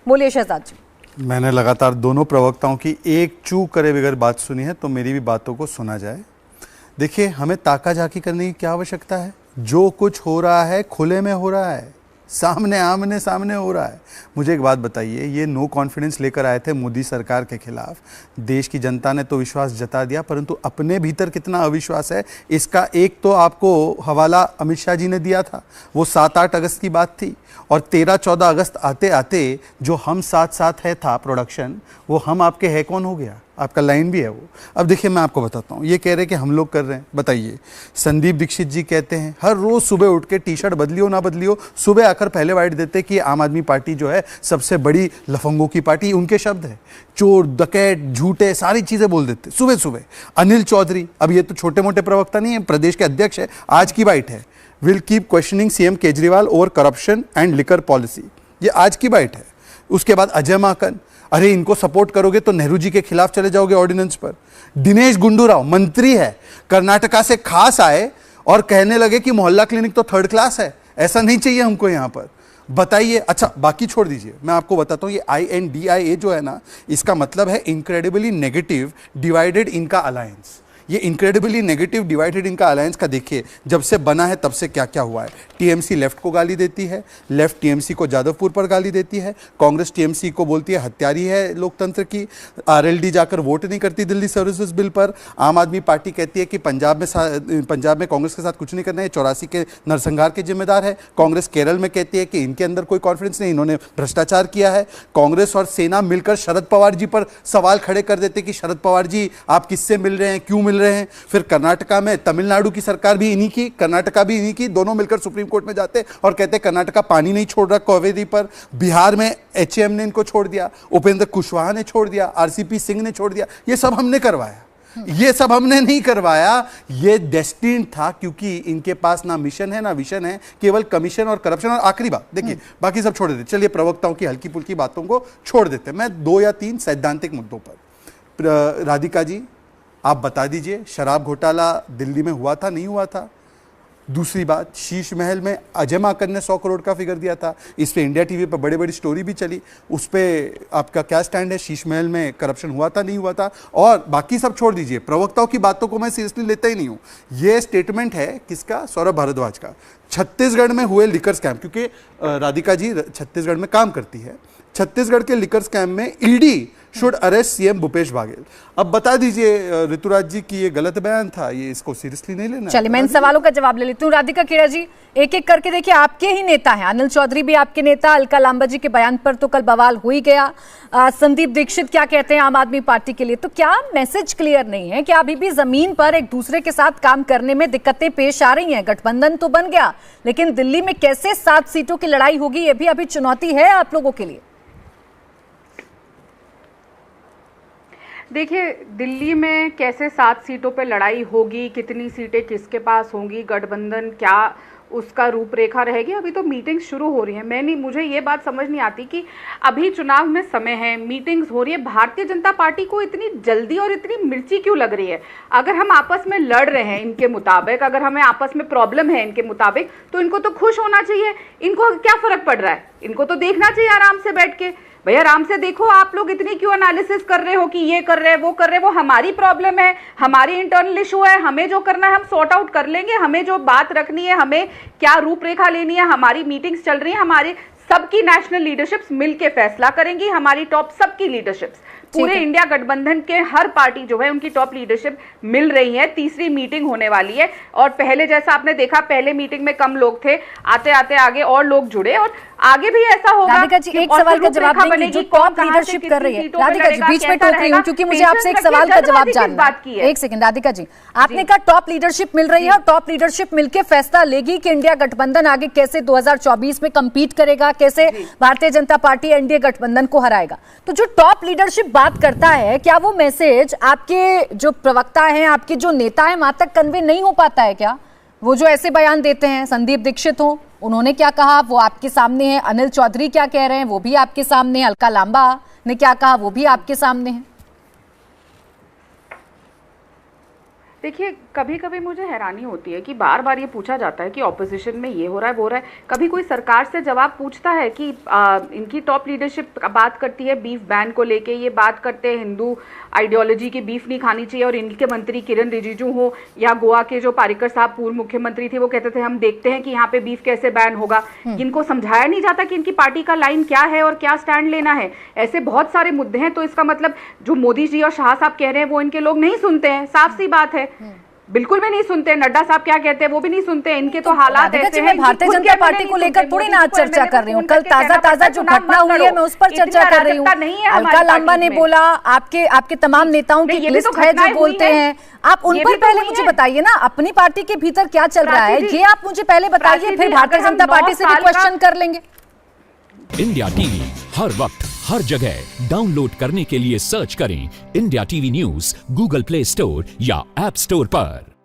बोलिए शहजाद जी। मैंने लगातार दोनों प्रवक्ताओं की एक चूक करे बगैर बात सुनी है, तो मेरी भी बातों को सुना जाए। देखिए, हमें ताका झाकी करने की क्या आवश्यकता है? जो कुछ हो रहा है खुले में हो रहा है, सामने आमने सामने हो रहा है। मुझे एक बात बताइए, ये नो कॉन्फिडेंस लेकर आए थे मोदी सरकार के खिलाफ। देश की जनता ने तो विश्वास जता दिया, परंतु अपने भीतर कितना अविश्वास है इसका एक तो आपको हवाला अमित शाह जी ने दिया था। वो 7-8 अगस्त की बात थी, और 13-14 अगस्त आते आते जो हम साथ साथ है था प्रोडक्शन, वो हम आपके है कौन हो गया। आपका लाइन भी है वो। अब देखिए, मैं आपको बताता हूँ, ये कह रहे हैं कि हम लोग कर रहे हैं। बताइए, संदीप दीक्षित जी कहते हैं हर रोज सुबह उठ के टी शर्ट बदली हो ना बदली हो, सुबह आकर पहले वाइट देते कि आम आदमी पार्टी जो है सबसे बड़ी लफंगों की पार्टी। उनके शब्द है, चोर डकैत झूठे सारी चीजें बोल देते सुबह सुबह। अनिल चौधरी, अब ये तो छोटे मोटे प्रवक्ता नहीं है, प्रदेश के अध्यक्ष है, आज की बाइट है, will keep questioning CM Kejriwal over corruption and liquor policy. ये आज की बाइट है। उसके बाद अजय माकन, अरे इनको सपोर्ट करोगे तो नेहरू जी के खिलाफ चले जाओगे ऑर्डिनेंस पर। दिनेश गुंडूराव मंत्री है, कर्नाटका से खास आए और कहने लगे कि मोहल्ला क्लिनिक तो 3rd क्लास है, ऐसा नहीं चाहिए हमको यहां पर। बताइए, अच्छा बाकी छोड़ दीजिए, मैं आपको बताता हूं, ये INDIA जो है ना, इसका मतलब है इनक्रेडिबली नेगेटिव डिवाइडेड इनका अलायंस। ये इनक्रेडिबली नेगेटिव डिवाइडेड इनका अलायंस का देखिए, जब से बना है तब से क्या क्या हुआ है। टीएमसी लेफ्ट को गाली देती है, लेफ्ट टीएमसी को जादवपुर पर गाली देती है, कांग्रेस टीएमसी को बोलती है हत्यारी है लोकतंत्र की, आरएलडी जाकर वोट नहीं करती दिल्ली सर्विसेज बिल पर, आम आदमी पार्टी कहती है कि पंजाब में कांग्रेस के साथ कुछ नहीं करना है, 84 के नरसंहार के जिम्मेदार है। कांग्रेस केरल में कहती है कि इनके अंदर कोई कॉन्फिडेंस नहीं, इन्होंने भ्रष्टाचार किया है। कांग्रेस और सेना मिलकर शरद पवार जी पर सवाल खड़े कर देते कि शरद पवार जी आप किससे मिल रहे हैं, क्यों मिल रहे हैं। फिर कर्नाटका में तमिलनाडु की सरकार भी इन्हीं की, कर्नाटका भी इन्हीं की, दोनों मिलकर सुप्रीम कोर्ट में जाते और कहते कर्नाटका पानी नहीं छोड़ रहा कावेरी पर। बिहार में HAM ने इनको छोड़ दिया, उपेंद्र कुशवाहा ने छोड़ दिया, RCP सिंह ने छोड़ दिया। ये सब हमने करवाया, ये सब हमने नहीं करवाया, ये डेस्टिन्ड था, क्योंकि इनके पास ना मिशन है ना विजन है, केवल कमीशन और करप्शन। और आखिरी बात देखिए, बाकी सब छोड़ देते, चलिए प्रवक्ताओं की हल्की फुल्की बातों को छोड़ देते, मैं 2 या 3 सैद्धांतिक मुद्दों पर। राधिका जी, आप बता दीजिए, शराब घोटाला दिल्ली में हुआ था, नहीं हुआ था? दूसरी बात, शीश महल में अजय माकन ने 100 करोड़ का फिगर दिया था, इस पे इंडिया टीवी पर बड़ी बड़ी स्टोरी भी चली, उस पर आपका क्या स्टैंड है? शीश महल में करप्शन हुआ था, नहीं हुआ था? और बाकी सब छोड़ दीजिए, प्रवक्ताओं की बातों को मैं सीरियसली लेता ही नहीं हूँ। ये स्टेटमेंट है किसका? सौरभ भारद्वाज का। छत्तीसगढ़ में हुए लिकर स्कैम, क्योंकि राधिका जी छत्तीसगढ़ में काम करती है, छत्तीसगढ़ के लिकर स्कैम में ED should arrest CM Bhupesh Baghel. अब बता दीजिए ऋतुराज जी की ये गलत बयान था, ये इसको सीरियसली नहीं लेना। चलिए मैं इन सवालों का जवाब ले लेती हूँ। राधिका खेड़ा जी, एक एक करके देखिए, आपके ही नेता हैं, अनिल चौधरी भी आपके नेता, अलका लांबा जी के बयान पर तो कल बवाल हो ही गया। संदीप दीक्षित क्या कहते हैं आम आदमी पार्टी के लिए? तो क्या मैसेज क्लियर नहीं है? क्या अभी भी जमीन पर एक दूसरे के साथ काम करने में दिक्कतें पेश आ रही हैं? गठबंधन तो बन गया, लेकिन दिल्ली में कैसे 7 सीटों की लड़ाई होगी, ये भी अभी चुनौती है आप लोगों के लिए। देखिए, दिल्ली में कैसे 7 सीटों पे लड़ाई होगी, कितनी सीटें किसके पास होंगी, गठबंधन क्या उसका रूपरेखा रहेगी, अभी तो मीटिंग्स शुरू हो रही हैं। मुझे ये बात समझ नहीं आती कि अभी चुनाव में समय है, मीटिंग्स हो रही है, भारतीय जनता पार्टी को इतनी जल्दी और इतनी मिर्ची क्यों लग रही है? अगर हम आपस में लड़ रहे हैं इनके मुताबिक, अगर हमें आपस में प्रॉब्लम है इनके मुताबिक, तो इनको तो खुश होना चाहिए। इनको क्या फर्क पड़ रहा है? इनको तो देखना चाहिए आराम से बैठ के, भैया आराम से देखो, आप लोग इतनी क्यों एनालिसिस कर रहे हो कि ये कर रहे हैं वो कर रहे हैं? वो हमारी प्रॉब्लम है, हमारी इंटरनल इशू है, हमें जो करना है हम सॉर्ट आउट कर लेंगे, हमें जो बात रखनी है, हमें क्या रूपरेखा लेनी है, हमारी मीटिंग्स चल रही है, हमारी सबकी नेशनल लीडरशिप्स मिलके फैसला करेंगी, हमारी टॉप सबकी लीडरशिप्स, पूरे इंडिया गठबंधन के हर पार्टी जो है उनकी टॉप लीडरशिप मिल रही है। तीसरी मीटिंग होने वाली है, और पहले जैसा आपने देखा, पहले मीटिंग में कम लोग थे, आते आते आगे और लोग जुड़े, और आगे भी ऐसा होगा। राधिका जी, एक सवाल का जवाब देंगे, जो टॉप लीडरशिप कर रही है। राधिका जी, बीच में टोक रही हूं क्योंकि मुझे आपसे एक सवाल का जवाब जानना है। एक सेकंड राधिका जी, आपने कहा टॉप लीडरशिप मिल रही है, और टॉप लीडरशिप मिलकर फैसला लेगी कि इंडिया गठबंधन आगे कैसे 2024 में कंपीट करेगा, कैसे भारतीय जनता पार्टी एनडीए गठबंधन को हराएगा। तो जो टॉप लीडरशिप बात करता है, क्या वो मैसेज आपके जो प्रवक्ता हैं, आपके जो नेता हैं, वहां तक कन्वे नहीं हो पाता है क्या? वो जो ऐसे बयान देते हैं, संदीप दीक्षित हो, उन्होंने क्या कहा वो आपके सामने है, अनिल चौधरी क्या कह रहे हैं वो भी आपके सामने है, अलका लांबा ने क्या कहा वो भी आपके सामने है। देखिए, कभी कभी मुझे हैरानी होती है कि बार बार ये पूछा जाता है कि ऑपोजिशन में ये हो रहा है वो हो रहा है। कभी कोई सरकार से जवाब पूछता है कि इनकी टॉप लीडरशिप बात करती है बीफ बैन को लेके, ये बात करते हैं हिंदू आइडियोलॉजी की बीफ नहीं खानी चाहिए, और इनके मंत्री किरण रिजिजू हो या गोवा के जो पारिकर साहब पूर्व मुख्यमंत्री थे, वो कहते थे हम देखते हैं कि यहाँ पे बीफ कैसे बैन होगा। इनको समझाया नहीं जाता कि इनकी पार्टी का लाइन क्या है और क्या स्टैंड लेना है। ऐसे बहुत सारे मुद्दे हैं। तो इसका मतलब जो मोदी जी और शाह साहब कह रहे हैं वो इनके लोग नहीं सुनते हैं, साफ सी बात है, बिल्कुल भी नहीं सुनते। नड्डा साहब क्या कहते हैं वो भी नहीं सुनते। इनके तो हालात ऐसे हैं। मैं भारतीय जनता पार्टी को लेकर थोड़ी ना आज चर्चा कर रही हूँ, कल ताजा जो घटना हुई है मैं उस पर चर्चा कर रही हूँ। अलका लांबा ने बोला, आपके तमाम नेताओं की लिस्ट है जो बोलते हैं, आप उन पर पहले मुझे बताइए ना अपनी पार्टी के भीतर क्या चल रहा है, ये आप मुझे पहले बताइए, फिर भारतीय जनता पार्टी से भी क्वेश्चन कर लेंगे। इंडिया टीवी हर वक्त हर जगह डाउनलोड करने के लिए सर्च करें India TV news Google play store या ऐप स्टोर पर।